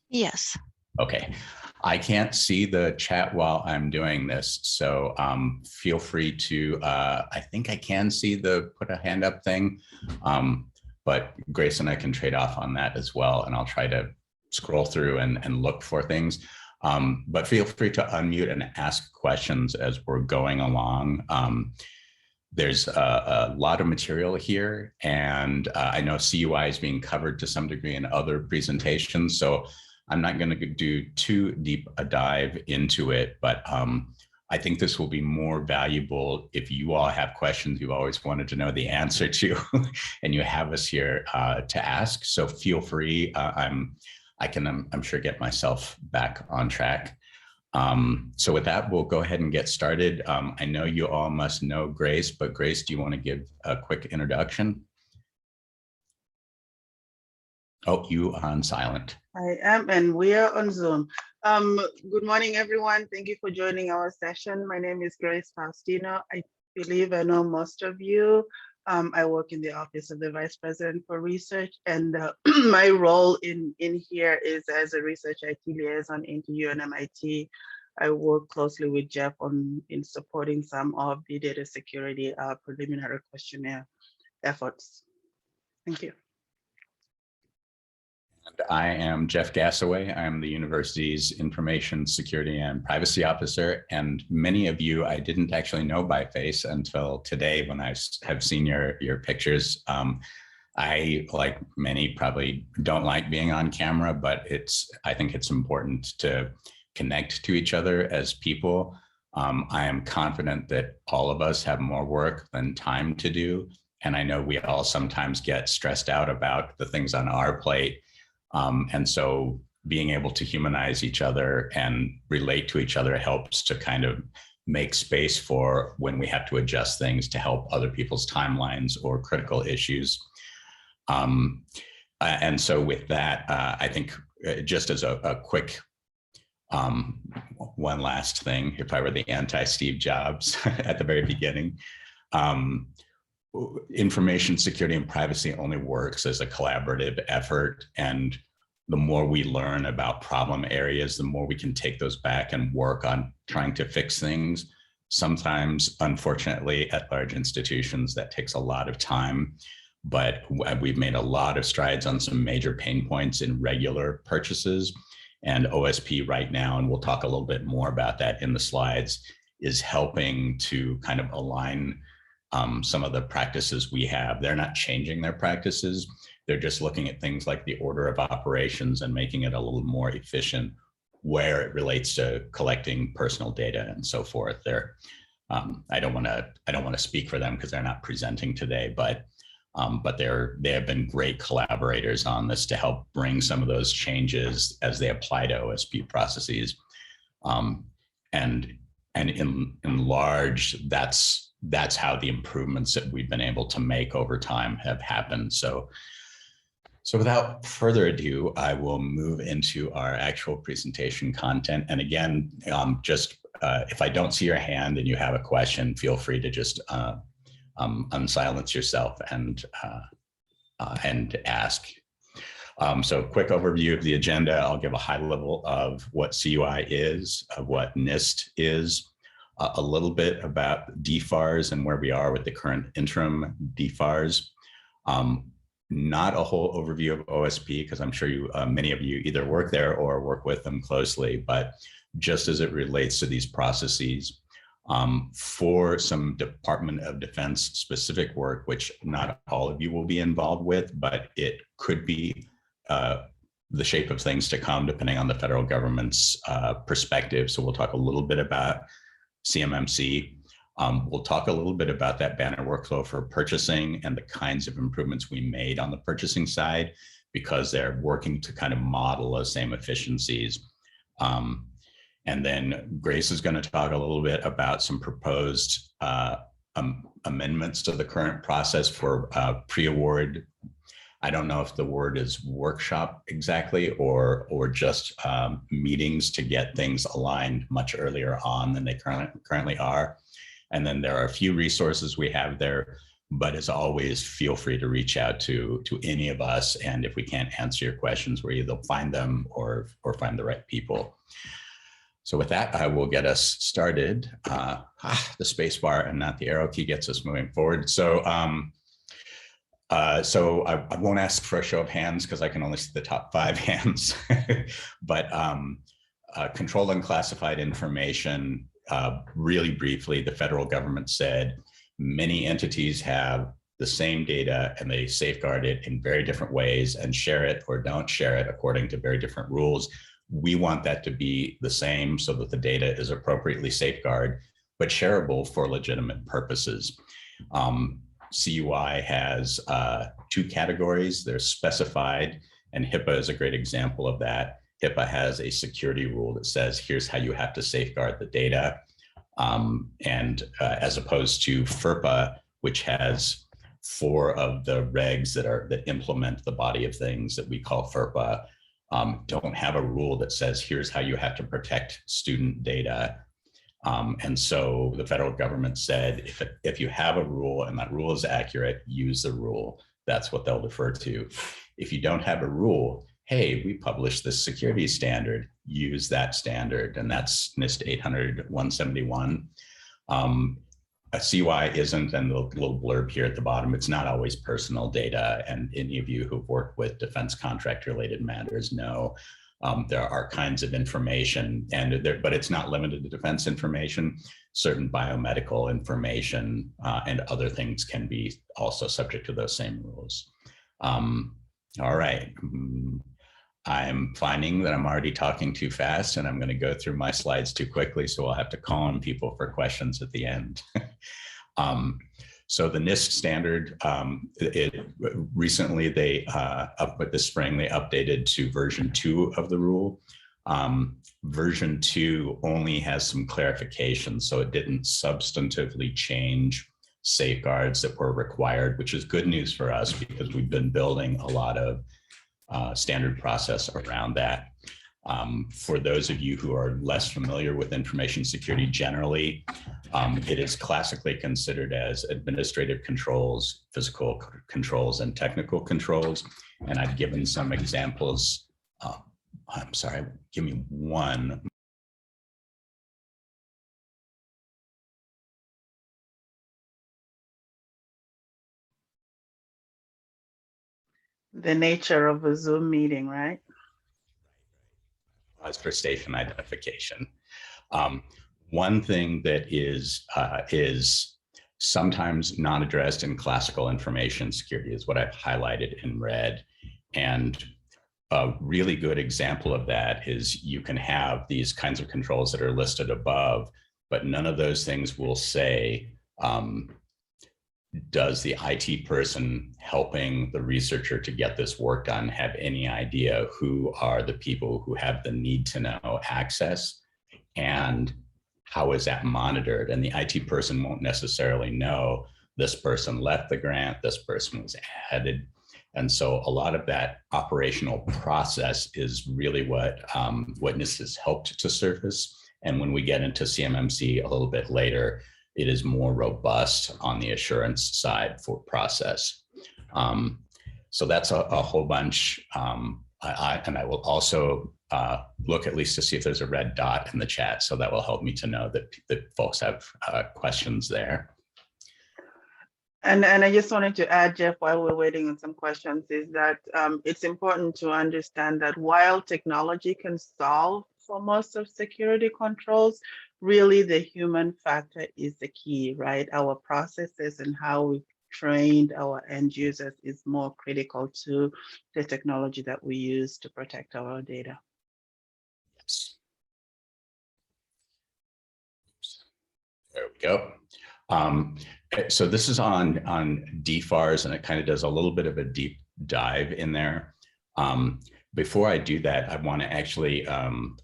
Yes. Okay. I can't see the chat while I'm doing this, so feel free to, I think I can see the put a hand up thing, but Grace and I can trade off on that as well, and I'll try to scroll through and look for things. But feel free to unmute and ask questions as we're going along. There's a lot of material here, and I know CUI is being covered to some degree in other presentations, so I'm not going to do too deep a dive into it, but I think this will be more valuable if you all have questions you've always wanted to know the answer to, and you have us here to ask. So feel free. I can, I'm sure, get myself back on track. So with that, we'll go ahead and get started. I know you all must know Grace, but Grace, do you want to give a quick introduction? Oh, you on silent. I am, and we are on Zoom. Good morning, everyone. Thank you for joining our session. My name is Grace Faustino. I believe I know most of you. I work in the Office of the Vice President for Research, and my role in here is as a research IT liaison into UNMIT. I work closely with Jeff in supporting some of the data security preliminary questionnaire efforts. Thank you. And I am Jeff Gassaway. I'm the university's Information Security and Privacy Officer. And many of you I didn't actually know by face until today when I have seen your pictures. I, like many, probably don't like being on camera, but I think it's important to connect to each other as people. I am confident that all of us have more work than time to do. And I know we all sometimes get stressed out about the things on our plate. And so being able to humanize each other and relate to each other helps to kind of make space for when we have to adjust things to help other people's timelines or critical issues. And so with that, I think just as a quick one last thing, if I were the anti-Steve Jobs at the very beginning, information security and privacy only works as a collaborative effort. And the more we learn about problem areas, the more we can take those back and work on trying to fix things. Sometimes, unfortunately, at large institutions, that takes a lot of time, but we've made a lot of strides on some major pain points in regular purchases. And OSP right now, and we'll talk a little bit more about that in the slides, is helping to kind of align some of the practices we have. They're not changing their practices. They're just looking at things like the order of operations and making it a little more efficient where it relates to collecting personal data and so forth. I don't want to speak for them because they're not presenting today, but they have been great collaborators on this to help bring some of those changes as they apply to OSP processes. And in large, that's how the improvements that we've been able to make over time have happened. So without further ado, I will move into our actual presentation content. And again, just if I don't see your hand and you have a question, feel free to just unsilence yourself and ask. So quick overview of the agenda. I'll give a high level of what CUI is, of what NIST is, a little bit about DFARS and where we are with the current interim DFARS. Not a whole overview of OSP, because I'm sure many of you either work there or work with them closely, but just as it relates to these processes, for some Department of Defense specific work, which not all of you will be involved with, but it could be the shape of things to come depending on the federal government's perspective. So we'll talk a little bit about CMMC. We'll talk a little bit about that banner workflow for purchasing and the kinds of improvements we made on the purchasing side, because they're working to kind of model those same efficiencies. And then Grace is going to talk a little bit about some proposed amendments to the current process for pre-award. I don't know if the word is workshop exactly, or just meetings to get things aligned much earlier on than they currently are. And then there are a few resources we have there But as always, feel free to reach out to any of us. And if we can't answer your questions, we either find them or find the right people. So with that, I will get us started. The space bar and not the arrow key gets us moving forward. So I won't ask for a show of hands because I can only see the top 5 hands. But controlled unclassified information, really briefly, the federal government said many entities have the same data and they safeguard it in very different ways and share it or don't share it according to very different rules. We want that to be the same so that the data is appropriately safeguarded, but shareable for legitimate purposes. CUI has 2 categories. They're specified, and HIPAA is a great example of that. HIPAA has a security rule that says, here's how you have to safeguard the data. As opposed to FERPA, which has 4 of the regs that implement the body of things that we call FERPA, don't have a rule that says, here's how you have to protect student data. And so the federal government said, if you have a rule and that rule is accurate, use the rule. That's what they'll defer to. If you don't have a rule, hey, we published this security standard, use that standard. And that's NIST 800-171. A CUI isn't, and the little blurb here at the bottom, it's not always personal data. And any of you who've worked with defense contract related matters know there are kinds of information, but it's not limited to defense information. Certain biomedical information and other things can be also subject to those same rules. All right. I'm finding that I'm already talking too fast and I'm going to go through my slides too quickly, so I'll have to call on people for questions at the end. So the NIST standard, recently they, this spring, they updated to version 2 of the rule. Version 2 only has some clarifications, so it didn't substantively change safeguards that were required, which is good news for us because we've been building a lot of standard process around that. For those of you who are less familiar with information security generally, it is classically considered as administrative controls, physical controls, and technical controls. And I've given some examples. I'm sorry, give me one. The nature of a Zoom meeting, right? As for station identification. One thing that is sometimes not addressed in classical information security is what I've highlighted in red. And a really good example of that is you can have these kinds of controls that are listed above, but none of those things will say, does the IT person helping the researcher to get this work done have any idea who are the people who have the need to know access, and how is that monitored? And the IT person won't necessarily know this person left the grant, this person was added. And so a lot of that operational process is really what NIST has helped to surface. And when we get into CMMC a little bit later, it is more robust on the assurance side for process. So that's a whole bunch. And I will also look at least to see if there's a red dot in the chat. So that will help me to know that folks have questions there. And I just wanted to add, Jeff, while we're waiting on some questions, is that it's important to understand that while technology can solve for most of security controls, really the human factor is the key, right? Our processes and how we've trained our end users is more critical to the technology that we use to protect our data. Yes. There we go. So this is on DFARS, and it kind of does a little bit of a deep dive in there. Before I do that, I want to actually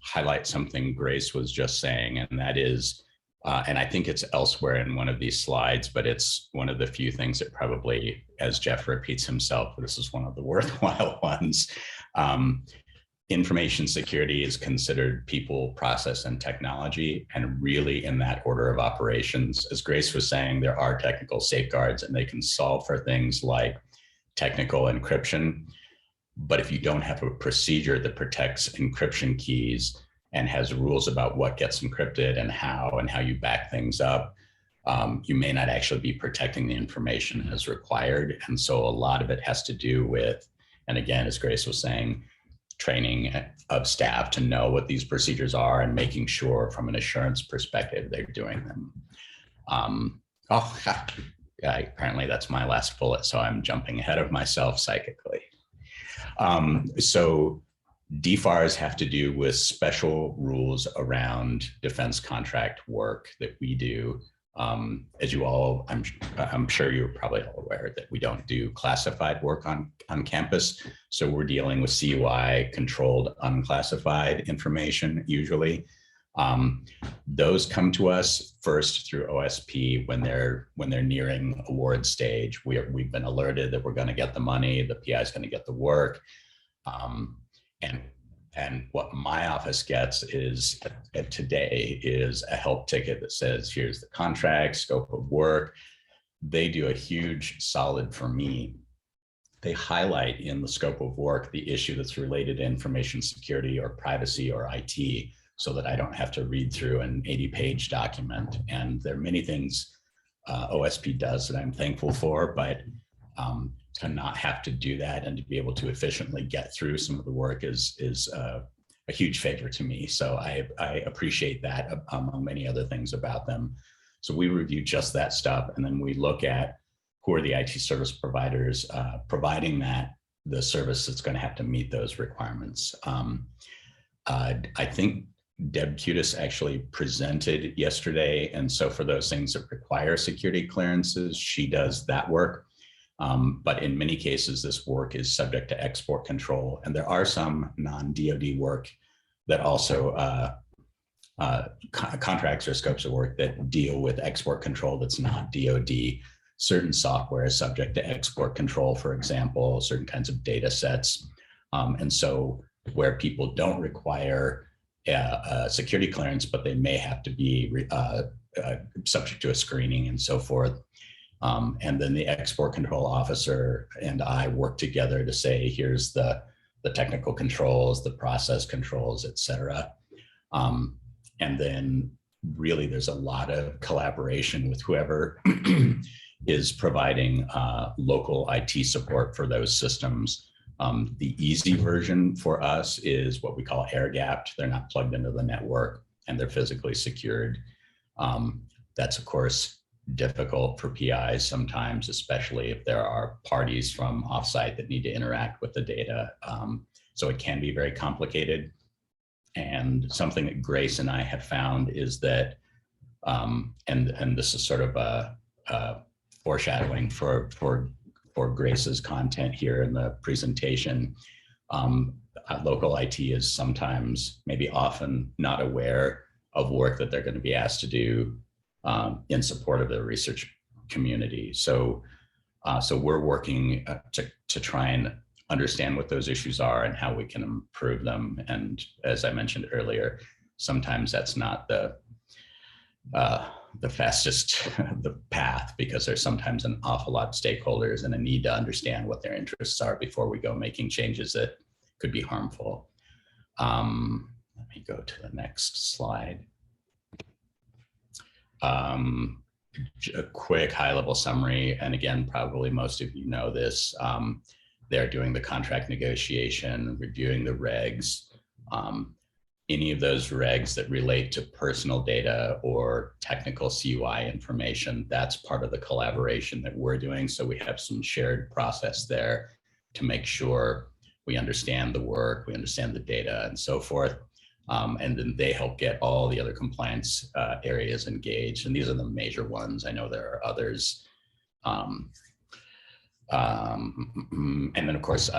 highlight something Grace was just saying, and that is, and I think it's elsewhere in one of these slides, but it's one of the few things that probably, as Jeff repeats himself, this is one of the worthwhile ones. information security is considered people, process, and technology, and really in that order of operations. As Grace was saying, there are technical safeguards and they can solve for things like technical encryption. But if you don't have a procedure that protects encryption keys and has rules about what gets encrypted and how you back things up, you may not actually be protecting the information as required. And so a lot of it has to do with, and again, as Grace was saying, training of staff to know what these procedures are and making sure from an assurance perspective they're doing them. Apparently that's my last bullet, so I'm jumping ahead of myself psychically. So DFARS have to do with special rules around defense contract work that we do. As you all, I'm sure you're probably all aware that we don't do classified work on campus. So we're dealing with CUI controlled unclassified information usually. Those come to us first through OSP when they're nearing award stage. We've been alerted that we're going to get the money, the PI is going to get the work, and what my office gets is today is a help ticket that says, here's the contract, scope of work. They do a huge solid for me. They highlight in the scope of work the issue that's related to information security or privacy or IT, so that I don't have to read through an 80-page document. And there are many things OSP does that I'm thankful for, but to not have to do that and to be able to efficiently get through some of the work is a huge favor to me. So I appreciate that among many other things about them. So we review just that stuff, and then we look at who are the IT service providers providing the service that's going to have to meet those requirements. I think Deb Cutis actually presented yesterday, and so for those things that require security clearances, she does that work. But in many cases, this work is subject to export control. And there are some non-DoD work that also contracts or scopes of work that deal with export control that's not DoD. Certain software is subject to export control, for example, certain kinds of data sets. And so where people don't require a security clearance, but they may have to be subject to a screening and so forth. And then the export control officer and I work together to say, here's the technical controls, the process controls, et cetera. And then really there's a lot of collaboration with whoever is providing local IT support for those systems. The easy version for us is what we call air-gapped. They're not plugged into the network and they're physically secured. That's of course difficult for PIs sometimes, especially if there are parties from offsite that need to interact with the data. So it can be very complicated. And something that Grace and I have found is that, and this is sort of a foreshadowing for Grace's content here in the presentation, local IT is sometimes, maybe often, not aware of work that they're going to be asked to do in support of the research community. So we're working to try and understand what those issues are and how we can improve them. And as I mentioned earlier, sometimes that's not the fastest the path, because there's sometimes an awful lot of stakeholders and a need to understand what their interests are before we go making changes that could be harmful. Let me go to the next slide. A quick high-level summary, and again, probably most of you know this. They're doing the contract negotiation, reviewing the regs. Any of those regs that relate to personal data or technical CUI information, that's part of the collaboration that we're doing. So we have some shared process there to make sure we understand the work, we understand the data, and so forth. And then they help get all the other compliance areas engaged. And these are the major ones. I know there are others. And then of course,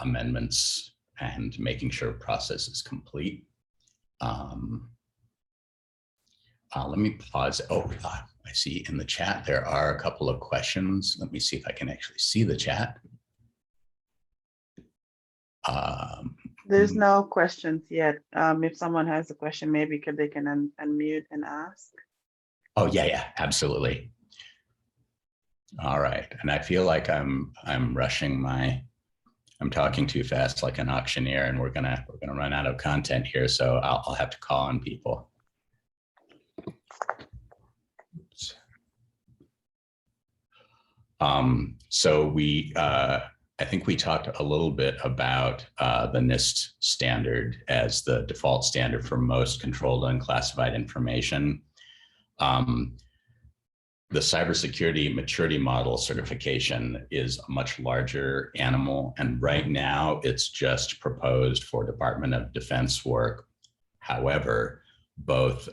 amendments and making sure process is complete. Let me pause. Oh, I see in the chat, there are a couple of questions. Let me see if I can actually see the chat. There's no questions yet. If someone has a question, maybe they can unmute and ask. Oh, yeah, absolutely. All right, and I feel like I'm rushing I'm talking too fast like an auctioneer, and we're gonna run out of content here, so I'll have to call on people. So I think we talked a little bit about the NIST standard as the default standard for most controlled unclassified information. The cybersecurity maturity model certification is a much larger animal, and right now it's just proposed for Department of Defense work. However, both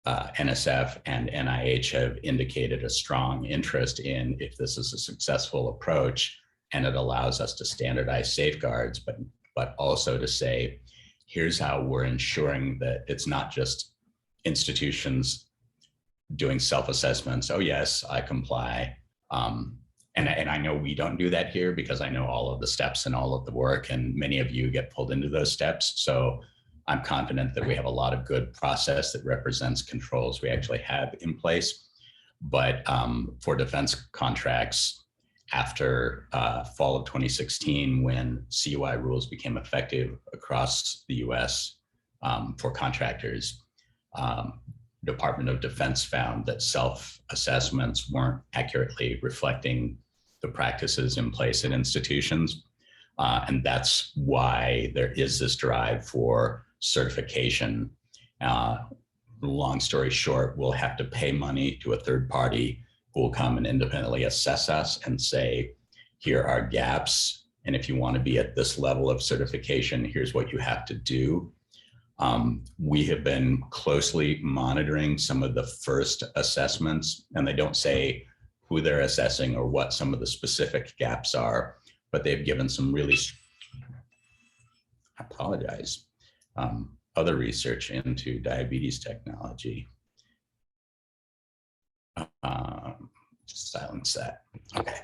NSF and NIH have indicated a strong interest in, if this is a successful approach and it allows us to standardize safeguards, but also to say, here's how we're ensuring that it's not just institutions doing self-assessments. Oh yes, I comply. And I know we don't do that here because I know all of the steps and all of the work, and many of you get pulled into those steps. So I'm confident that we have a lot of good process that represents controls we actually have in place. But for defense contracts, after fall of 2016, when CUI rules became effective across the US for contractors, Department of Defense found that self-assessments weren't accurately reflecting the practices in place at institutions. And that's why there is this drive for certification. Long story short, we'll have to pay money to a third party who will come and independently assess us and say, here are gaps. And if you want to be at this level of certification, here's what you have to do. We have been closely monitoring some of the first assessments, and they don't say who they're assessing or what some of the specific gaps are, but they've given some really, I apologize, other research into diabetes technology. Just silence that. Okay.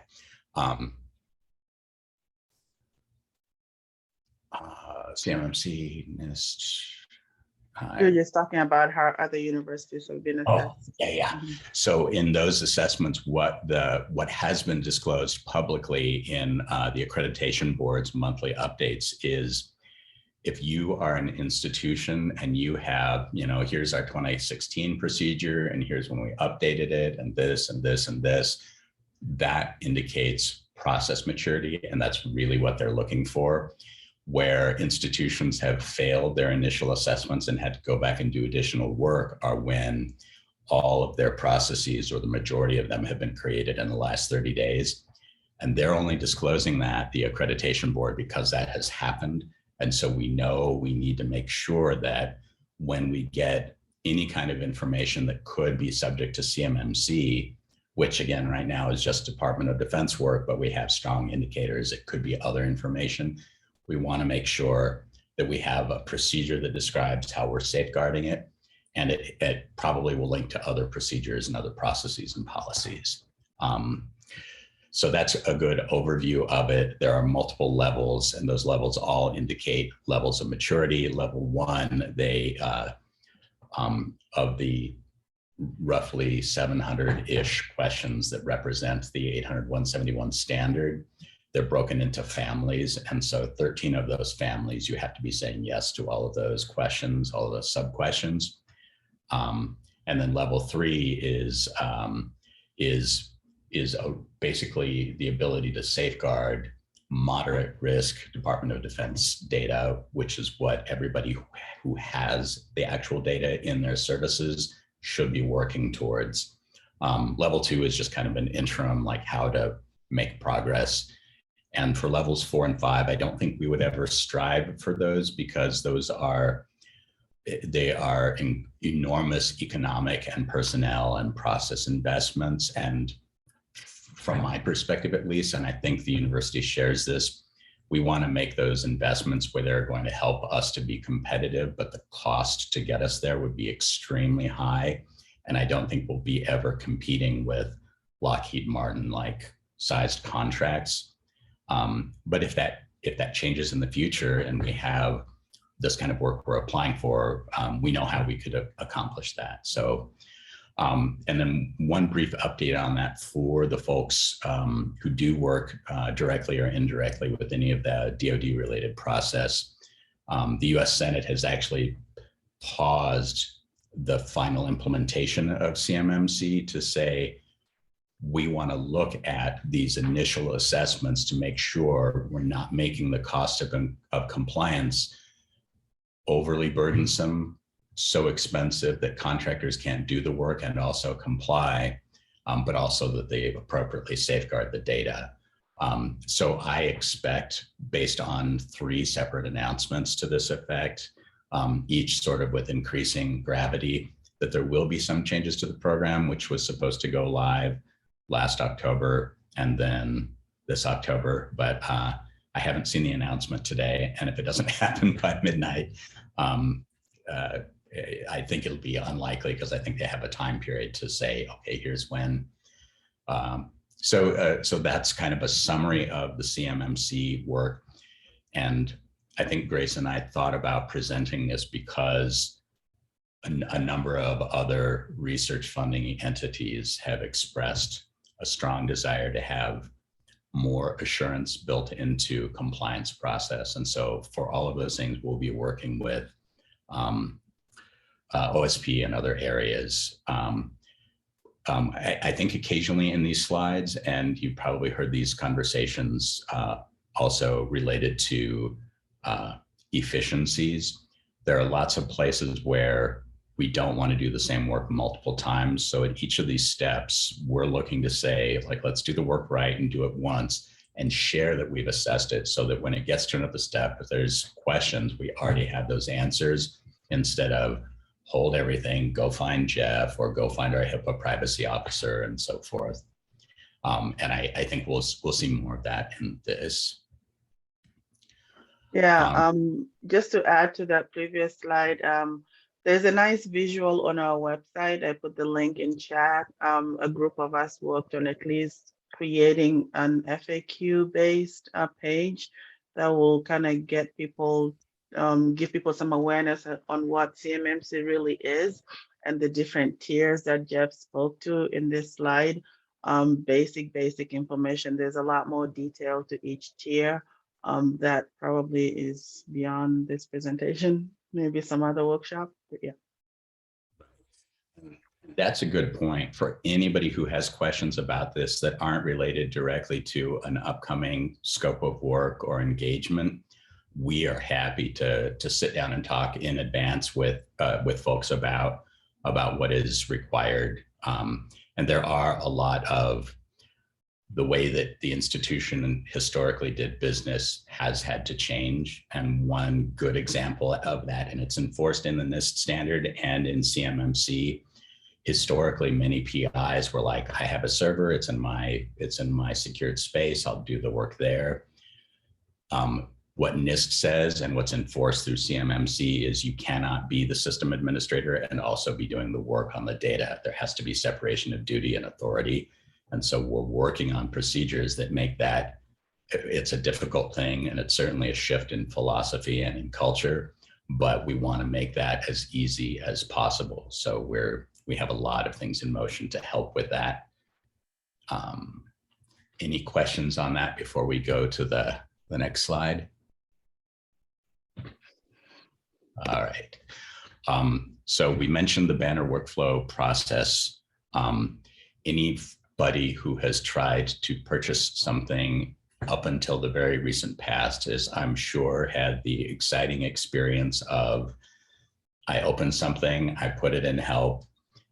CMMC, NIST. You're just talking about how other universities have been assessed. Oh, yeah. So in those assessments, what has been disclosed publicly in the accreditation board's monthly updates is, if you are an institution and you have, here's our 2016 procedure, and here's when we updated it, and this and this and this, that indicates process maturity, and that's really what they're looking for. Where institutions have failed their initial assessments and had to go back and do additional work are when all of their processes, or the majority of them, have been created in the last 30 days. And they're only disclosing that, the accreditation board, because that has happened. And so we know we need to make sure that when we get any kind of information that could be subject to CMMC, which again, right now is just Department of Defense work, but we have strong indicators it could be other information. We want to make sure that we have a procedure that describes how we're safeguarding it, and it probably will link to other procedures and other processes and policies. So that's a good overview of it. There are multiple levels, and those levels all indicate levels of maturity. Level 1, they of the roughly 700-ish questions that represent the 800-171 standard, they're broken into families. And so 13 of those families, you have to be saying yes to all of those questions, all of those sub-questions. And then level 3 is basically the ability to safeguard moderate risk Department of Defense data, which is what everybody who has the actual data in their services should be working towards. Level 2 is just kind of an interim, like how to make progress. And for levels 4 and 5, I don't think we would ever strive for those, because they are enormous economic and personnel and process investments. And from my perspective, at least, and I think the university shares this, we want to make those investments where they're going to help us to be competitive, but the cost to get us there would be extremely high. And I don't think we'll be ever competing with Lockheed Martin like sized contracts. But if that if that changes in the future and we have this kind of work we're applying for, we know how we could accomplish that. So, and then one brief update on that for the folks who do work directly or indirectly with any of the DoD related process. The US Senate has actually paused the final implementation of CMMC to say, we want to look at these initial assessments to make sure we're not making the cost of compliance overly burdensome, so expensive that contractors can't do the work and also comply, but also that they appropriately safeguard the data. So I expect, based on 3 separate announcements to this effect, each sort of with increasing gravity, that there will be some changes to the program, which was supposed to go live last October and then this October, but I haven't seen the announcement today. And if it doesn't happen by midnight, I think it'll be unlikely, because I think they have a time period to say, okay, here's when. So that's kind of a summary of the CMMC work. And I think Grace and I thought about presenting this because a number of other research funding entities have expressed a strong desire to have more assurance built into compliance process. And so for all of those things, we'll be working with OSP and other areas. I think occasionally in these slides, and you've probably heard these conversations also related to efficiencies, there are lots of places where we don't want to do the same work multiple times. So at each of these steps, we're looking to say, like, let's do the work right and do it once and share that we've assessed it, so that when it gets to another step, if there's questions, we already have those answers, instead of hold everything, go find Jeff or go find our HIPAA privacy officer and so forth. And I think we'll see more of that in this. Yeah, just to add to that previous slide, there's a nice visual on our website. I put the link in chat. A group of us worked on at least creating an FAQ-based page that will kind of get people, give people some awareness on what CMMC really is and the different tiers that Jeff spoke to in this slide. Basic information. There's a lot more detail to each tier that probably is beyond this presentation, maybe some other workshop, but yeah. That's a good point. For anybody who has questions about this that aren't related directly to an upcoming scope of work or engagement, we are happy to sit down and talk in advance with folks about what is required. And there are a lot of the way that the institution historically did business has had to change. And one good example of that, and it's enforced in the NIST standard and in CMMC, historically, many PIs were like, I have a server, it's in my secured space, I'll do the work there. What NIST says and what's enforced through CMMC is you cannot be the system administrator and also be doing the work on the data. There has to be separation of duty and authority. And so we're working on procedures that make that, it's a difficult thing, and it's certainly a shift in philosophy and in culture, but we want to make that as easy as possible. So we have a lot of things in motion to help with that. Any questions on that before we go to the next slide? All right. So we mentioned the banner workflow process. Anybody who has tried to purchase something up until the very recent past is, I'm sure, had the exciting experience of, I opened something, I put it in help,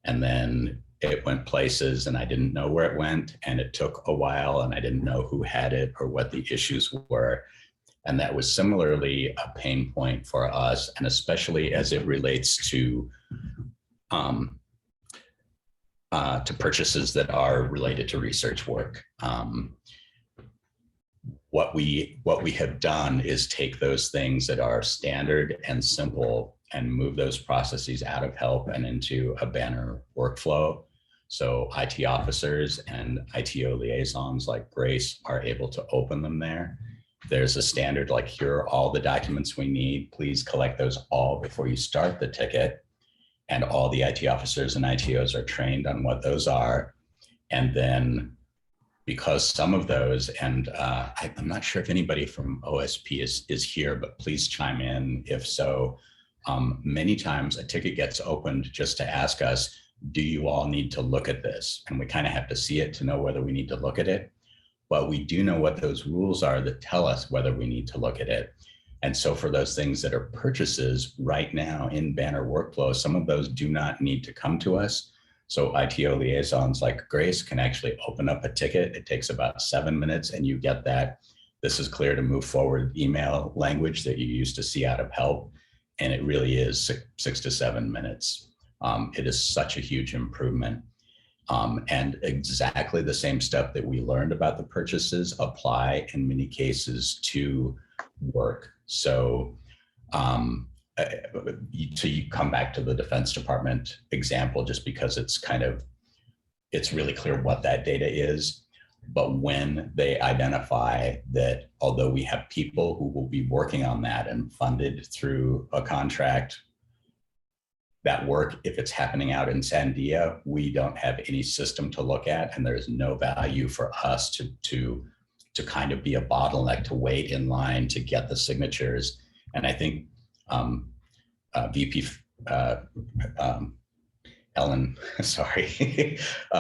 and then it went places and I didn't know where it went, and it took a while and I didn't know who had it or what the issues were. And that was similarly a pain point for us, and especially as it relates to purchases that are related to research work. What we have done is take those things that are standard and simple and move those processes out of help and into a banner workflow. So IT officers and ITO liaisons like Grace are able to open them there. There's a standard like, here are all the documents we need. Please collect those all before you start the ticket. And all the IT officers and ITOs are trained on what those are. And then because some of those, and I'm not sure if anybody from OSP is here, but please chime in if so. Many times a ticket gets opened just to ask us, do you all need to look at this? And we kind of have to see it to know whether we need to look at it. But we do know what those rules are that tell us whether we need to look at it. And so for those things that are purchases right now in Banner workflow, some of those do not need to come to us. So ITO liaisons like Grace can actually open up a ticket. It takes about 7 minutes and you get that. This is clear to move forward email language that you used to see out of help. And it really is 6 to 7 minutes. It is such a huge improvement. And exactly the same stuff that we learned about the purchases apply in many cases to work. So, so you come back to the Defense Department example just because it's really clear what that data is. But when they identify that although we have people who will be working on that and funded through a contract, that work, if it's happening out in Sandia, we don't have any system to look at, and there's no value for us to kind of be a bottleneck to wait in line to get the signatures. And I think VP Ellen, sorry,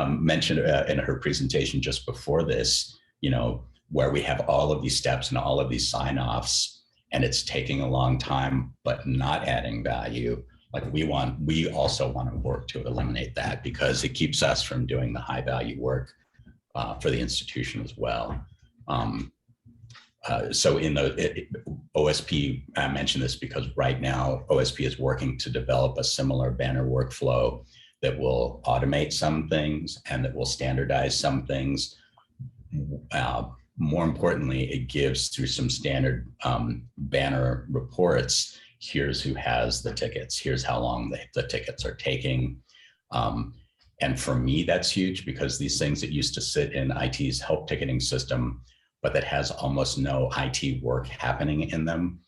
mentioned in her presentation just before this, where we have all of these steps and all of these sign-offs, and it's taking a long time, but not adding value. Like we also want to work to eliminate that because it keeps us from doing the high value work for the institution as well. So in the OSP, I mentioned this because right now OSP is working to develop a similar Banner workflow that will automate some things and that will standardize some things. More importantly, it gives through some standard Banner reports, here's who has the tickets, here's how long the tickets are taking. And for me, that's huge because these things that used to sit in IT's help ticketing system, but that has almost no IT work happening in them,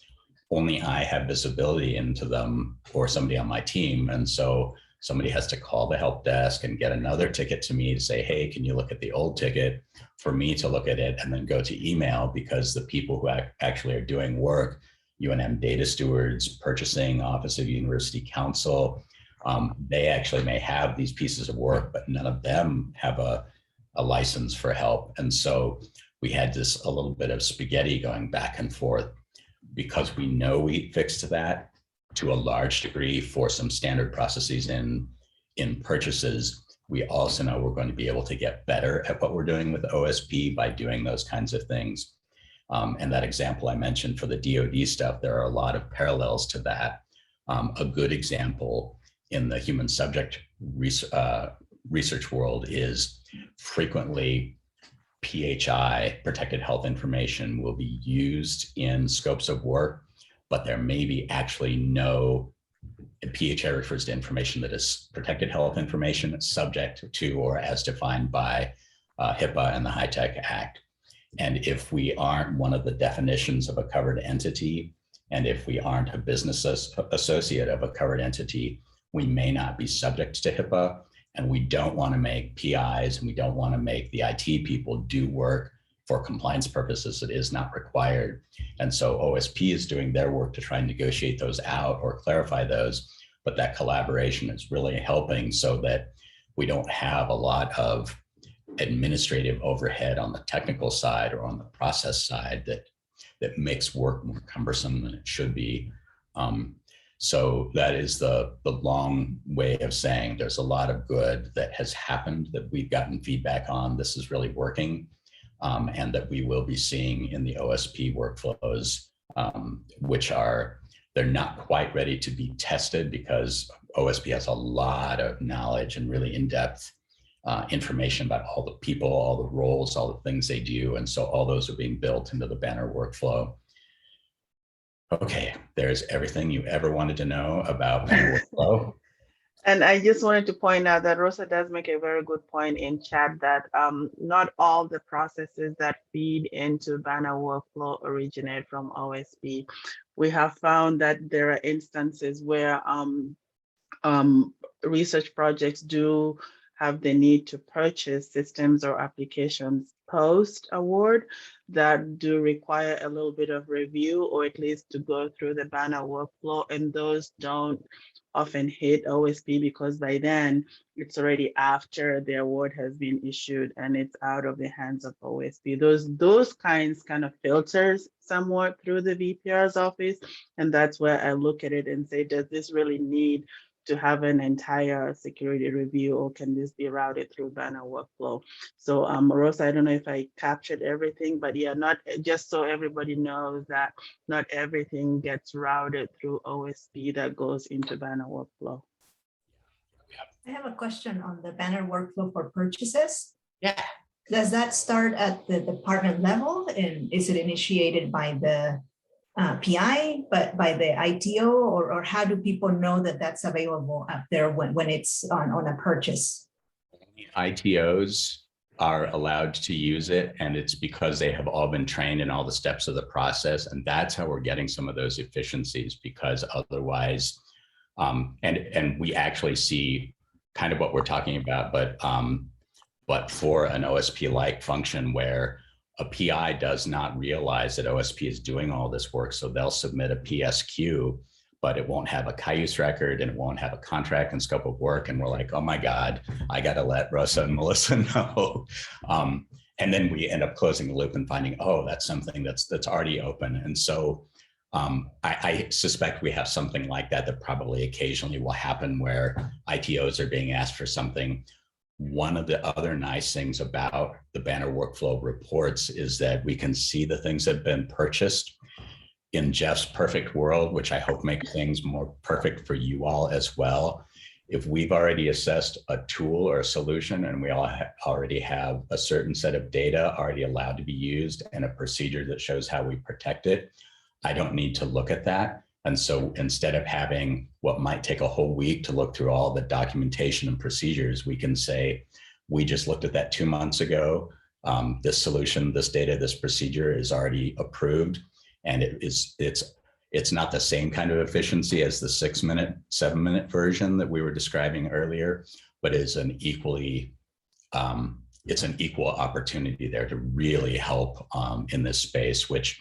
only I have visibility into them or somebody on my team. And so somebody has to call the help desk and get another ticket to me to say, hey, can you look at the old ticket, for me to look at it and then go to email, because the people who actually are doing work, UNM data stewards, purchasing, Office of University Counsel, they actually may have these pieces of work, but none of them have a license for help. And so we had a little bit of spaghetti going back and forth because we know we fixed that to a large degree for some standard processes in purchases. We also know we're going to be able to get better at what we're doing with OSP by doing those kinds of things. And that example I mentioned for the DoD stuff, there are a lot of parallels to that. A good example in the human subject research world is frequently PHI, protected health information, will be used in scopes of work, but there may be actually no, PHI refers to information that is protected health information subject to or as defined by HIPAA and the HITECH Act. And if we aren't one of the definitions of a covered entity, and if we aren't a business associate of a covered entity, we may not be subject to HIPAA. And we don't want to make PIs and we don't want to make the IT people do work for compliance purposes that is not required. And so OSP is doing their work to try and negotiate those out or clarify those. But that collaboration is really helping so that we don't have a lot of administrative overhead on the technical side or on the process side that makes work more cumbersome than it should be. So that is the long way of saying there's a lot of good that has happened that we've gotten feedback on. This is really working, and that we will be seeing in the OSP workflows, which they're not quite ready to be tested because OSP has a lot of knowledge and really in-depth information about all the people, all the roles, all the things they do. And so all those are being built into the Banner workflow. Okay, there's everything you ever wanted to know about Banner workflow. And I just wanted to point out that Rosa does make a very good point in chat that not all the processes that feed into Banner workflow originate from OSP. We have found that there are instances where research projects do have the need to purchase systems or applications post-award that do require a little bit of review, or at least to go through the Banner workflow, and those don't often hit OSP because by then it's already after the award has been issued and it's out of the hands of OSP. Those kinds kind of filters somewhat through the VPR's office, and that's where I look at it and say, does this really need to have an entire security review, or can this be routed through Banner workflow? So Rosa, I don't know if I captured everything, but yeah, not just so everybody knows that not everything gets routed through OSP that goes into Banner workflow. I have a question on the Banner workflow for purchases. Yeah. Does that start at the department level, and is it initiated by the PI, but by the ITO, or how do people know that that's available up there when it's on a purchase? ITOs are allowed to use it, and it's because they have all been trained in all the steps of the process, and that's how we're getting some of those efficiencies, because otherwise, and we actually see kind of what we're talking about, but for an OSP-like function where a PI does not realize that OSP is doing all this work, so they'll submit a PSQ, but it won't have a CAIUS record and it won't have a contract and scope of work. And we're like, oh my God, I got to let Rosa and Melissa know. And then we end up closing the loop and finding, oh, that's something that's already open. And so I suspect we have something like that probably occasionally will happen where ITOs are being asked for something. One of the other nice things about the Banner workflow reports is that we can see the things that have been purchased. In Jeff's perfect world, which I hope makes things more perfect for you all as well. If we've already assessed a tool or a solution and we already have a certain set of data already allowed to be used and a procedure that shows how we protect it, I don't need to look at that. And so instead of having what might take a whole week to look through all the documentation and procedures, we can say, we just looked at that 2 months ago. This solution, this data, this procedure is already approved. And it's not the same kind of efficiency as the 6-minute, 7-minute version that we were describing earlier, but is an equally, it's an equal opportunity there to really help in this space, which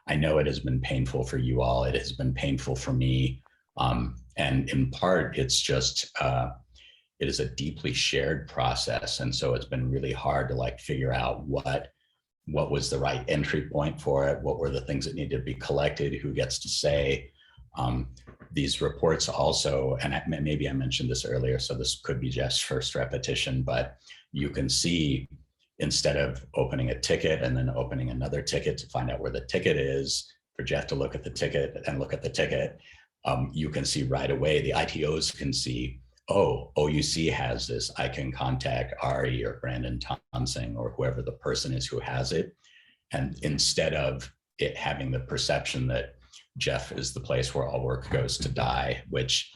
I know it has been painful for you all. It has been painful for me. And in part, it's just, it is a deeply shared process. And so it's been really hard to like figure out what was the right entry point for it? What were the things that needed to be collected? Who gets to say? These reports also, and maybe I mentioned this earlier, so this could be Jeff's first repetition, but you can see instead of opening a ticket and then opening another ticket to find out where the ticket is, for Jeff to look at the ticket and look at the ticket, you can see right away, the ITOs can see, oh, OUC has this, I can contact Ari or Brandon Tonsing or whoever the person is who has it. And instead of it having the perception that Jeff is the place where all work goes to die, which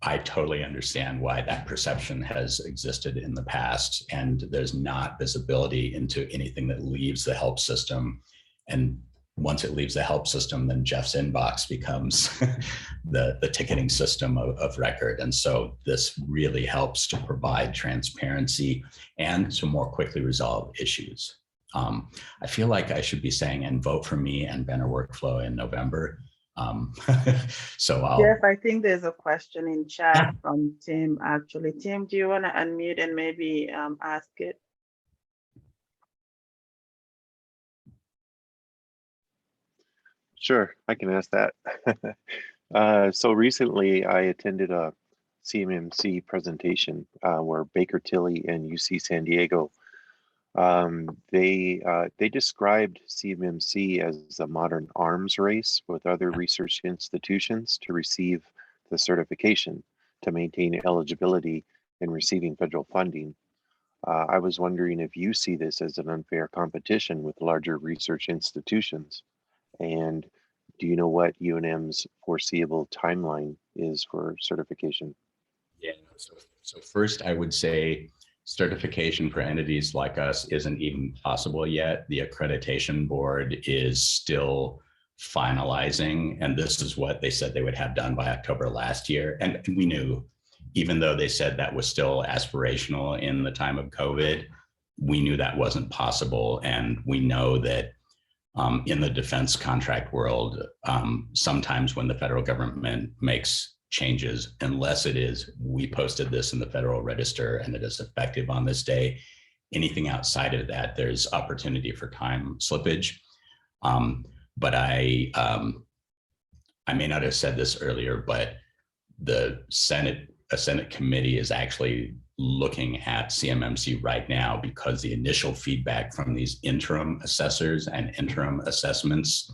I totally understand why that perception has existed in the past, and there's not visibility into anything that leaves the help system. And once it leaves the help system, then Jeff's inbox becomes the ticketing system of record. And so this really helps to provide transparency and to more quickly resolve issues. I feel like I should be saying, and vote for me and Banner Workflow in November. So Jeff, I think there's a question in chat from Tim, actually. Tim, do you want to unmute and maybe ask it? Sure, I can ask that. So recently I attended a CMMC presentation where Baker Tilly and UC San Diego, they described CMMC as a modern arms race with other research institutions to receive the certification to maintain eligibility in receiving federal funding. I was wondering if you see this as an unfair competition with larger research institutions, and do you know what UNM's foreseeable timeline is for certification? Yeah, so first I would say certification for entities like us isn't even possible yet. The accreditation board is still finalizing, and this is what they said they would have done by October last year. And we knew, even though they said that was still aspirational in the time of COVID, we knew that wasn't possible. And we know that in the defense contract world, sometimes when the federal government makes changes, unless it is, we posted this in the Federal Register and it is effective on this day, anything outside of that, there's opportunity for time slippage. But I may not have said this earlier, but a Senate committee is actually looking at CMMC right now because the initial feedback from these interim assessors and interim assessments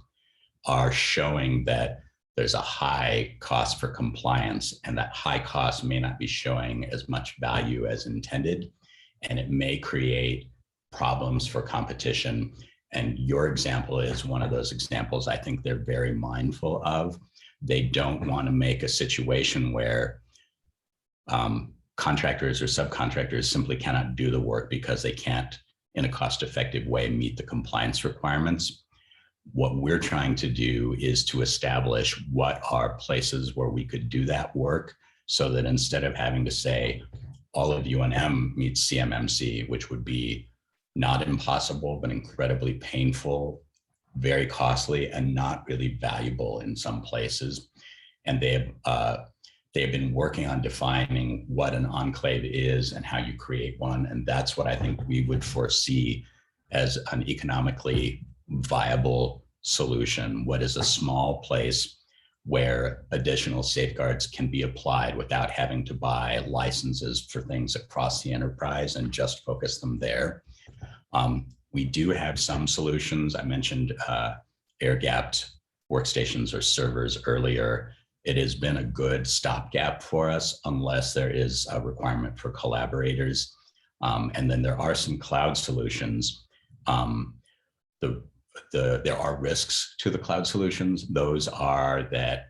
are showing that there's a high cost for compliance, and that high cost may not be showing as much value as intended, and it may create problems for competition. And your example is one of those examples I think they're very mindful of. They don't want to make a situation where contractors or subcontractors simply cannot do the work because they can't, in a cost-effective way, meet the compliance requirements. What we're trying to do is to establish what are places where we could do that work, so that instead of having to say all of UNM meets CMMC, which would be not impossible, but incredibly painful, very costly, and not really valuable in some places. And they have been working on defining what an enclave is and how you create one. And that's what I think we would foresee as an economically viable solution. What is a small place where additional safeguards can be applied without having to buy licenses for things across the enterprise and just focus them there. We do have some solutions. I mentioned air-gapped workstations or servers earlier. It has been a good stopgap for us unless there is a requirement for collaborators. And then there are some cloud solutions. There are risks to the cloud solutions. Those are that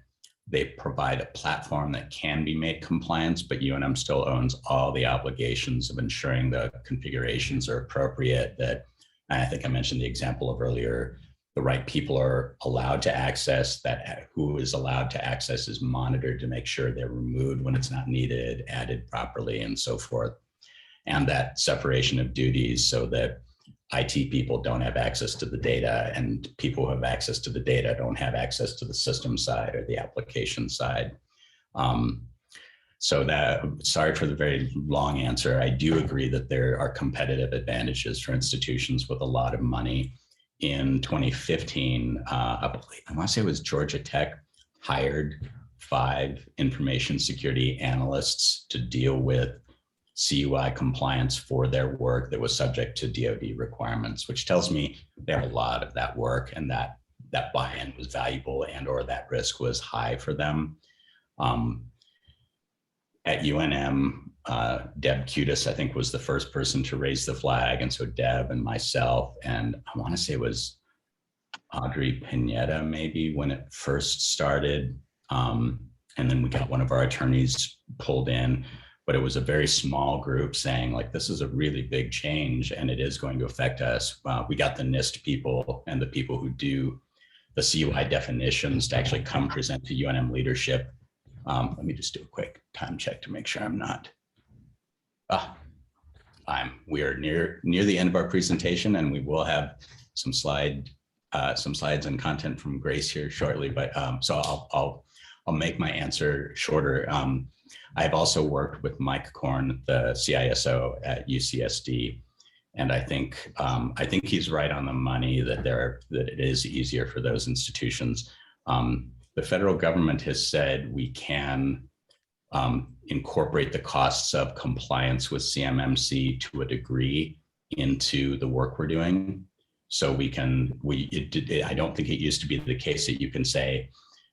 they provide a platform that can be made compliant, but UNM still owns all the obligations of ensuring the configurations are appropriate. That, I think I mentioned the example of earlier, the right people are allowed to access, that who is allowed to access is monitored to make sure they're removed when it's not needed, added properly, and so forth. And that separation of duties so that IT people don't have access to the data, and people who have access to the data don't have access to the system side or the application side. So that, sorry for the very long answer. I do agree that there are competitive advantages for institutions with a lot of money. In 2015, I want to say it was Georgia Tech hired 5 information security analysts to deal with CUI compliance for their work that was subject to DoD requirements, which tells me they have a lot of that work, and that buy-in was valuable and or that risk was high for them. At UNM, Deb Cutis, I think, was the first person to raise the flag. And so Deb and myself, and I want to say it was Audrey Pineda, maybe, when it first started. And then we got one of our attorneys pulled in, but it was a very small group saying, like, this is a really big change and it is going to affect us. We got the NIST people and the people who do the CUI definitions to actually come present to UNM leadership. Let me just do a quick time check to make sure I'm not. We are near the end of our presentation, and we will have some slides and content from Grace here shortly. But so I'll make my answer shorter. I've also worked with Mike Korn, the CISO at UCSD, and I think he's right on the money that it is easier for those institutions. The federal government has said we can incorporate the costs of compliance with CMMC to a degree into the work we're doing. So I don't think it used to be the case that you can say,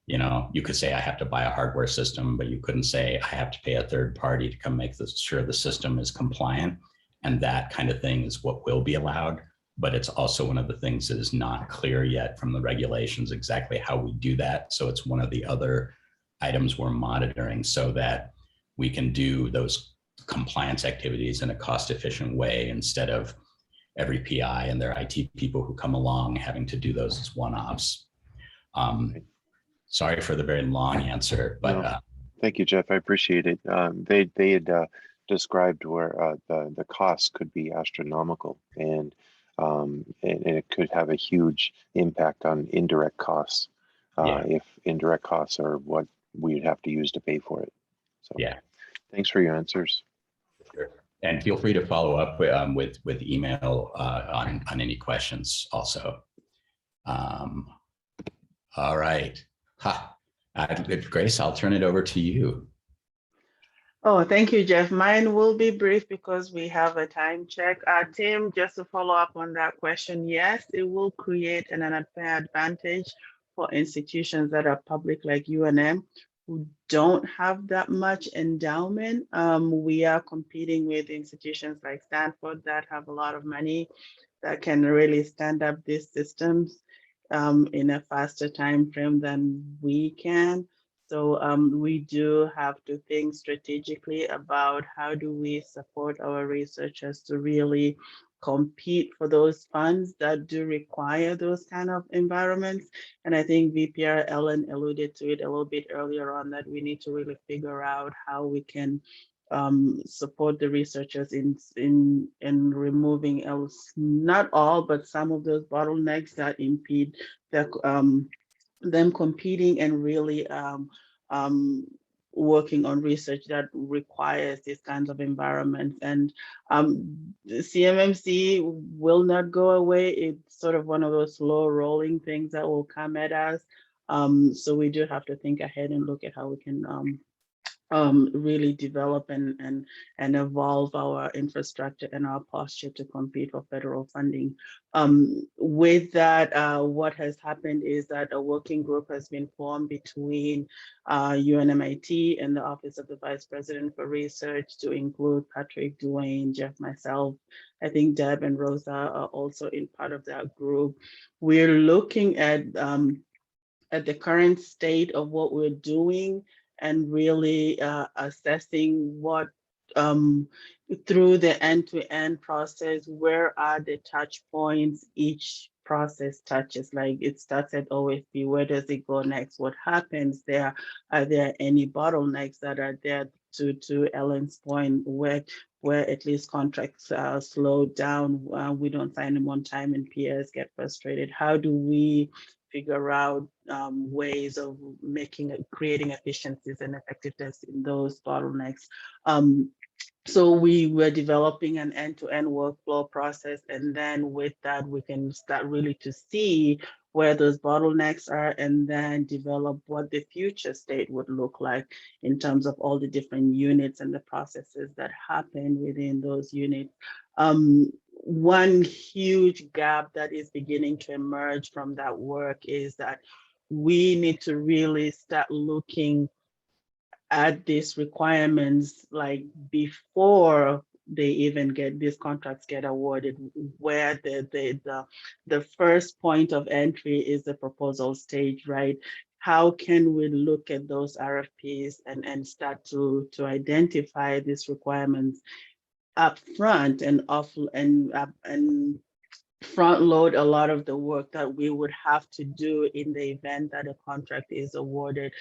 you could say I have to buy a hardware system, but you couldn't say I have to pay a third party to come make sure the system is compliant. And that kind of thing is what will be allowed. but it's also one of the things that is not clear yet from the regulations exactly how we do that. So it's one of the other items we're monitoring so that we can do those compliance activities in a cost-efficient way instead of every PI and their IT people who come along having to do those as one-offs. Sorry for the very long answer, but no, thank you, Jeff. I appreciate it. They had described where the costs could be astronomical, and it could have a huge impact on indirect costs if indirect costs are what we'd have to use to pay for it. So yeah, thanks for your answers. sure. And feel free to follow up with email on any questions also. All right. Grace, I'll turn it over to you. Oh, thank you, Jeff. Mine will be brief because we have a time check. Tim, just to follow up on that question, yes, it will create an unfair advantage for institutions that are public like UNM who don't have that much endowment. We are competing with institutions like Stanford that have a lot of money that can really stand up these systems in a faster time frame than we can. So we do have to think strategically about how do we support our researchers to really compete for those funds that do require those kind of environments. And I think VPR Ellen alluded to it a little bit earlier on that we need to really figure out how we can support the researchers in removing not all, but some of those bottlenecks that impede them competing and really working on research that requires these kinds of environments. And the CMMC will not go away. It's sort of one of those slow rolling things that will come at us. So we do have to think ahead and look at how we can really develop and evolve our infrastructure and our posture to compete for federal funding. With that, what has happened is that a working group has been formed between UNMIT and the Office of the Vice President for Research to include Patrick, Dwayne, Jeff, myself. I think Deb and Rosa are also in part of that group. We're looking at the current state of what we're doing and really assessing what through the end-to-end process, where are the touch points each process touches? Like it starts at OSP, where does it go next? What happens there? Are there any bottlenecks that are there to Ellen's point, where at least contracts slow down, we don't sign them on time and peers get frustrated? How do we figure out ways of creating efficiencies and effectiveness in those bottlenecks? So we were developing an end-to-end workflow process, and then with that, we can start really to see where those bottlenecks are and then develop what the future state would look like in terms of all the different units and the processes that happen within those units. One huge gap that is beginning to emerge from that work is that we need to really start looking at these requirements like before they even get these contracts get awarded, where the first point of entry is the proposal stage, right? How can we look at those RFPs and start to identify these requirements up front and front load a lot of the work that we would have to do in the event that a contract is awarded?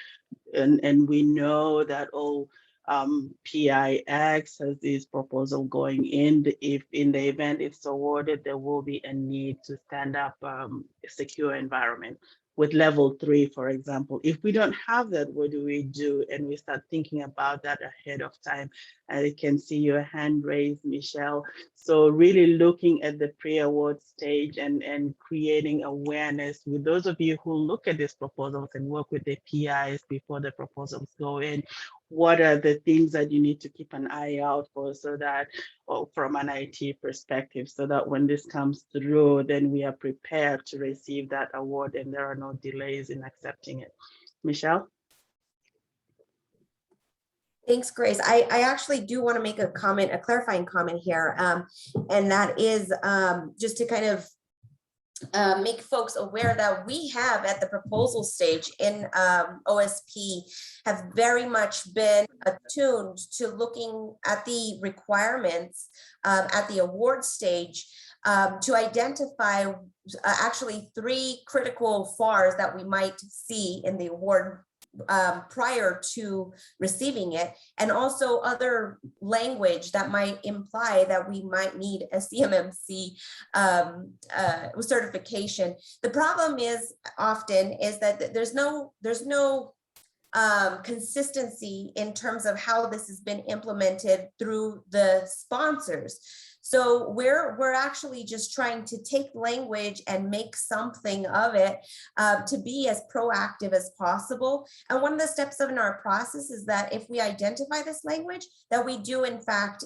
And we know that PIX has this proposal going in. If in the event it's awarded, there will be a need to stand up a secure environment with level 3, for example. If we don't have that, what do we do? And we start thinking about that ahead of time. I can see your hand raised, Michelle. So really looking at the pre-award stage and creating awareness with those of you who look at these proposals and work with the PIs before the proposals go in. What are the things that you need to keep an eye out for, so that, from an IT perspective, so that when this comes through, then we are prepared to receive that award and there are no delays in accepting it. Michelle? Thanks, Grace. I actually do want to make a comment, a clarifying comment here. And that is just to kind of make folks aware that we have at the proposal stage in OSP have very much been attuned to looking at the requirements at the award stage to identify actually 3 critical FARs that we might see in the award prior to receiving it, and also other language that might imply that we might need a CMMC certification. The problem is often is that there's no consistency in terms of how this has been implemented through the sponsors. So we're actually just trying to take language and make something of it to be as proactive as possible. And one of the steps in our process is that if we identify this language, that we do in fact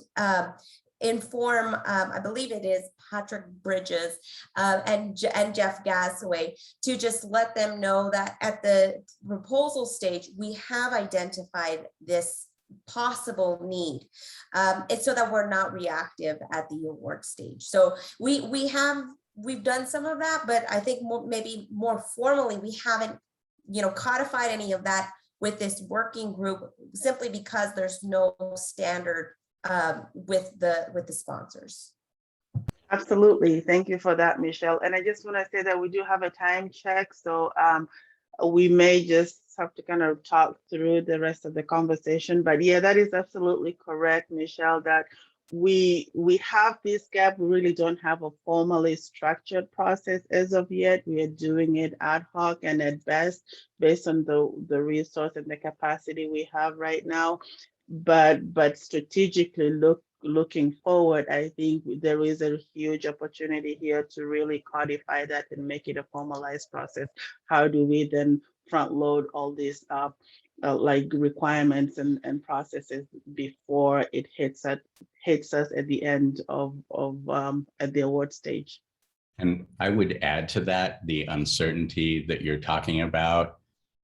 inform, I believe it is Patrick Bridges and Jeff Gasaway, to just let them know that at the proposal stage, we have identified this possible need. It's so that we're not reactive at the award stage. So we've done some of that, but I think maybe more formally, we haven't, codified any of that with this working group, simply because there's no standard with the sponsors. Absolutely. Thank you for that, Michelle. And I just want to say that we do have a time check. So we may just have to kind of talk through the rest of the conversation. But yeah, that is absolutely correct, Michelle, that we have this gap. We really don't have a formally structured process as of yet. We are doing it ad hoc and at best based on the resource and the capacity we have right now. But strategically looking forward, I think there is a huge opportunity here to really codify that and make it a formalized process. How do we then front load all these like requirements and processes before it hits us at the end of at the award stage? And I would add to that, the uncertainty that you're talking about,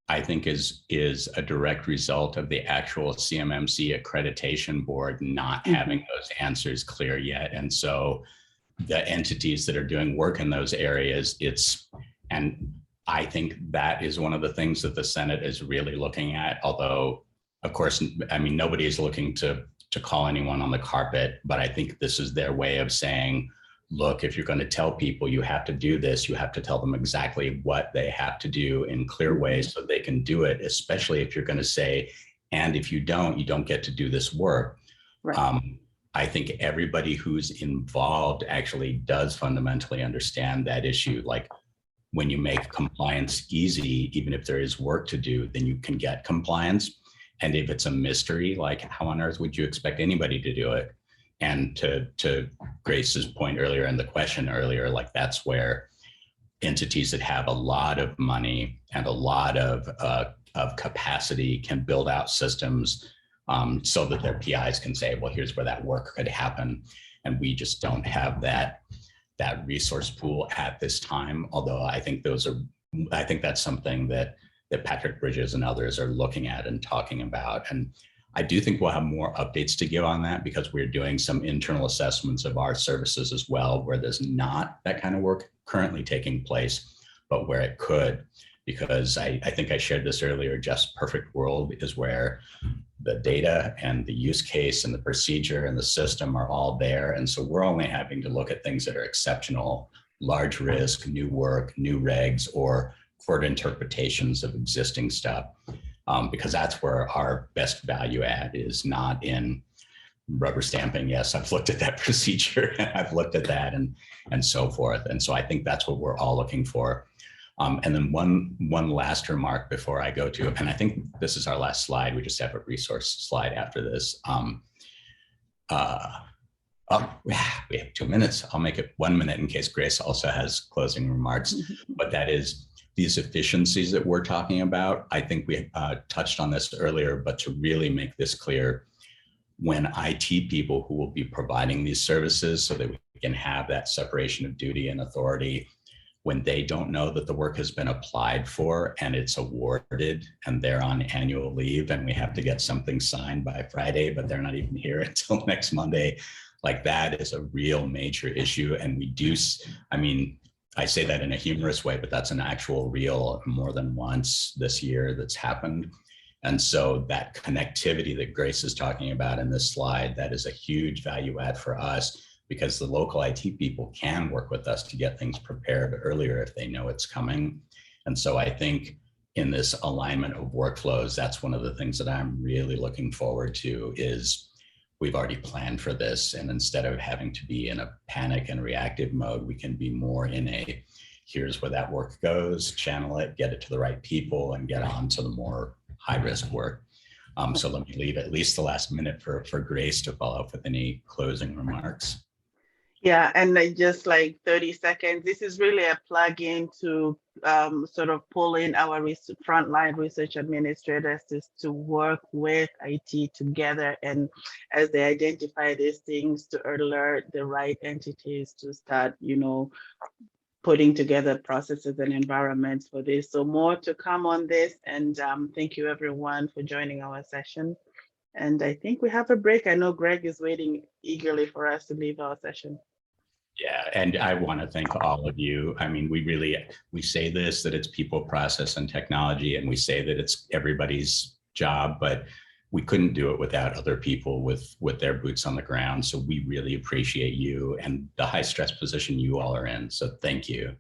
I think is a direct result of the actual CMMC accreditation board not having those answers clear yet. And so the entities that are doing work in those areas, and I think that is one of the things that the Senate is really looking at. Although, of course, I mean, nobody's looking to call anyone on the carpet, but I think this is their way of saying, look, if you're going to tell people you have to do this, you have to tell them exactly what they have to do in clear ways so they can do it, especially if you're going to say, and if you don't get to do this work. Right. I think everybody who's involved actually does fundamentally understand that issue. Like when you make compliance easy, even if there is work to do, then you can get compliance. And if it's a mystery, like how on earth would you expect anybody to do it? And to Grace's point earlier and the question earlier, like that's where entities that have a lot of money and a lot of capacity can build out systems so that their PIs can say, well, here's where that work could happen. And we just don't have that resource pool at this time. Although I think that's something that Patrick Bridges and others are looking at and talking about. And I do think we'll have more updates to give on that because we're doing some internal assessments of our services as well, where there's not that kind of work currently taking place, but where it could, because I think I shared this earlier, just perfect world is where the data and the use case and the procedure and the system are all there. And so we're only having to look at things that are exceptional, large risk, new work, new regs, or court interpretations of existing stuff. Because that's where our best value add is, not in rubber stamping. Yes, I've looked at that procedure and I've looked at that and so forth. And so I think that's what we're all looking for. And then one last remark before I go to, and I think this is our last slide. We just have a resource slide after this. We have 2 minutes. I'll make it 1 minute in case Grace also has closing remarks, but that is, these efficiencies that we're talking about, I think we touched on this earlier, but to really make this clear, when IT people who will be providing these services so that we can have that separation of duty and authority, when they don't know that the work has been applied for and it's awarded and they're on annual leave and we have to get something signed by Friday, but they're not even here until next Monday, like that is a real major issue. And we do, I mean, I say that in a humorous way, but that's an actual real more than once this year that's happened. And so that connectivity that Grace is talking about in this slide, that is a huge value add for us, because the local IT people can work with us to get things prepared earlier if they know it's coming. And so I think in this alignment of workflows, that's one of the things that I'm really looking forward to is we've already planned for this. And instead of having to be in a panic and reactive mode, we can be more in a, here's where that work goes, channel it, get it to the right people, and get on to the more high risk work. So let me leave at least the last minute for Grace to follow up with any closing remarks. Yeah, and just like 30 seconds, this is really a plug-in to sort of pull in our frontline research administrators to work with IT together. And as they identify these things, to alert the right entities to start, putting together processes and environments for this. So more to come on this. And thank you everyone for joining our session. And I think we have a break. I know Greg is waiting eagerly for us to leave our session. Yeah, and I want to thank all of you. I mean, we say this, that it's people, process, and technology, and we say that it's everybody's job, but we couldn't do it without other people with their boots on the ground. So we really appreciate you and the high stress position you all are in. So thank you.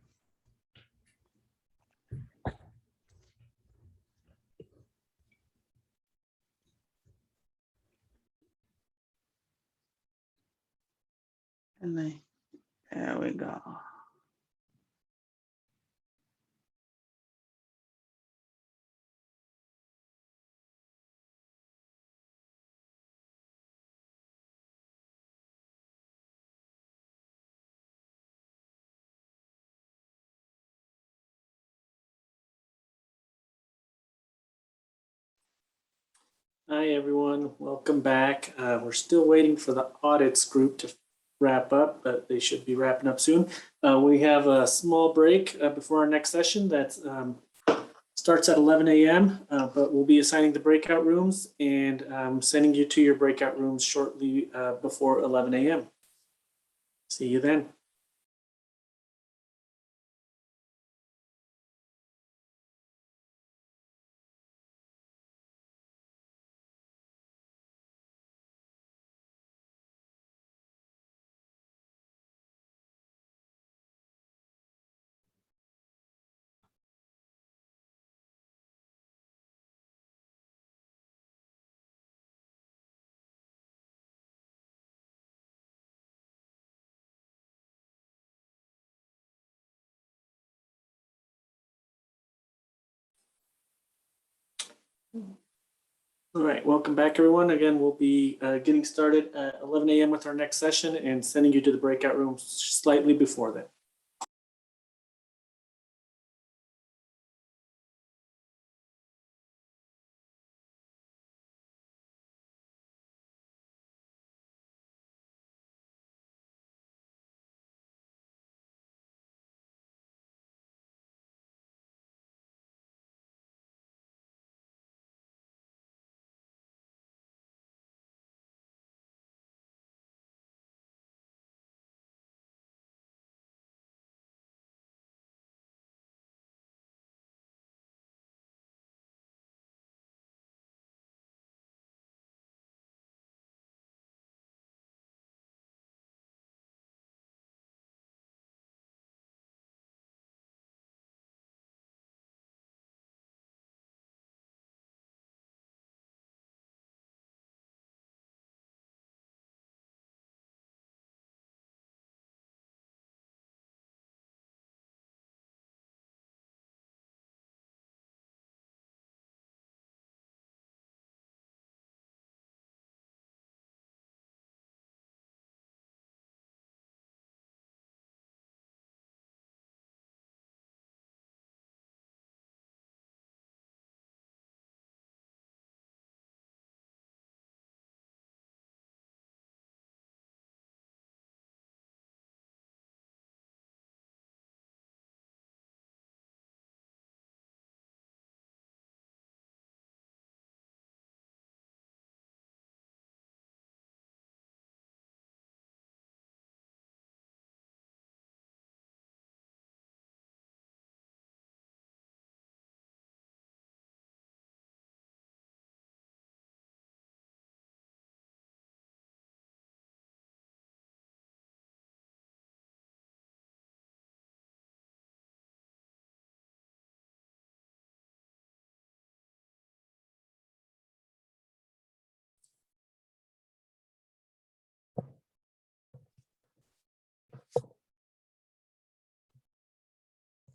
And there we go. Hi, everyone. Welcome back. We're still waiting for the audits group to wrap up, but they should be wrapping up soon. We have a small break before our next session that starts at 11 a.m., but we'll be assigning the breakout rooms and sending you to your breakout rooms shortly before 11 a.m. See you then. All right, welcome back, everyone. Again, we'll be getting started at 11 a.m. with our next session and sending you to the breakout rooms slightly before that.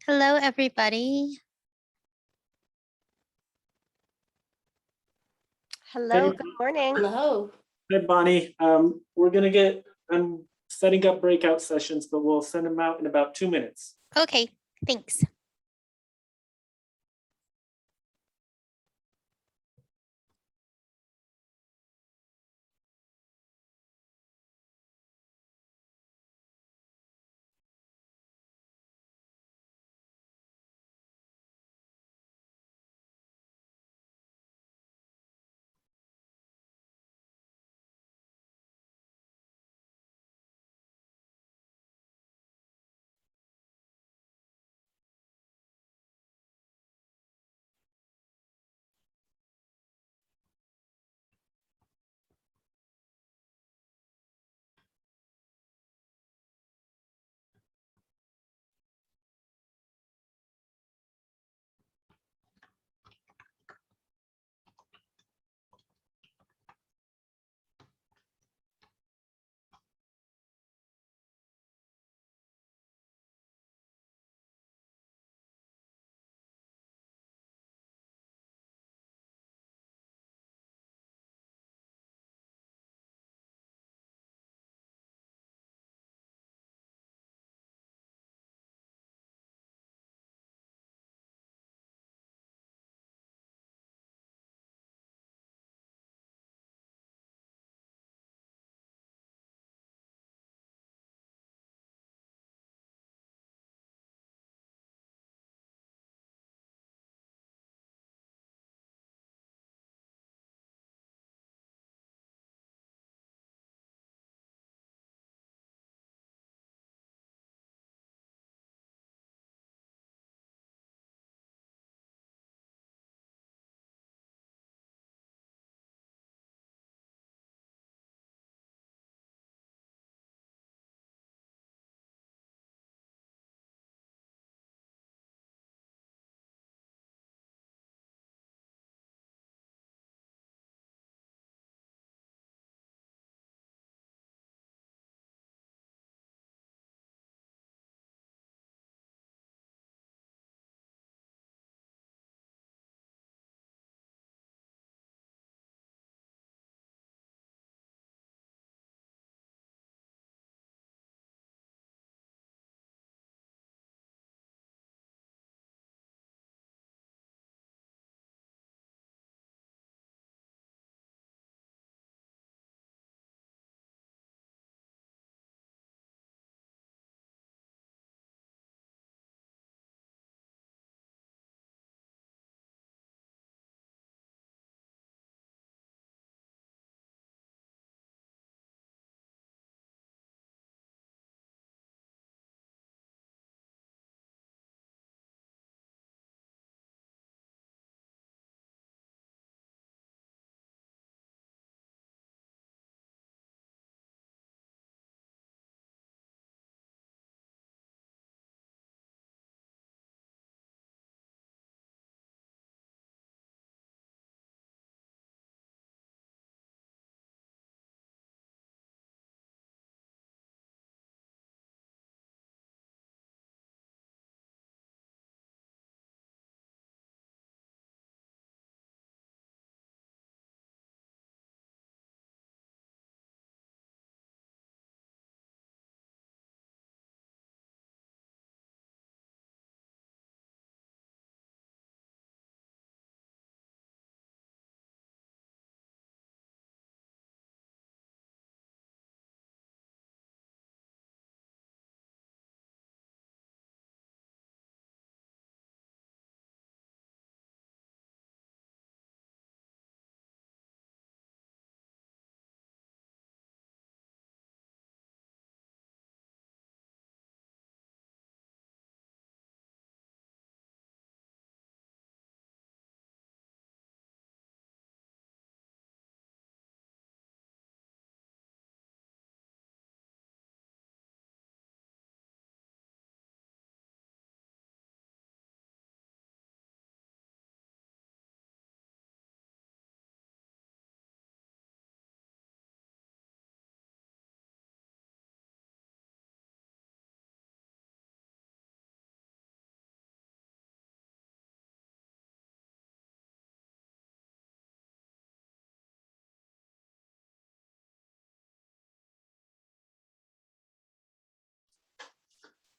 Hello, everybody. Hello, Hey. good morning. Hello. Hey, Bonnie, I'm setting up breakout sessions, but we'll send them out in about 2 minutes. Okay, thanks.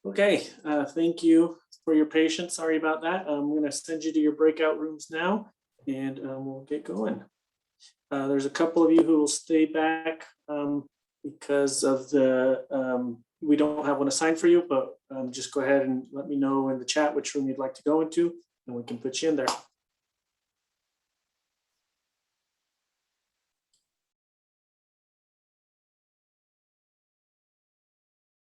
Okay, thank you for your patience. Sorry about that. I'm going to send you to your breakout rooms now, and we'll get going. There's a couple of you who will stay back because of the, we don't have one assigned for you, but just go ahead and let me know in the chat which room you'd like to go into, and we can put you in there.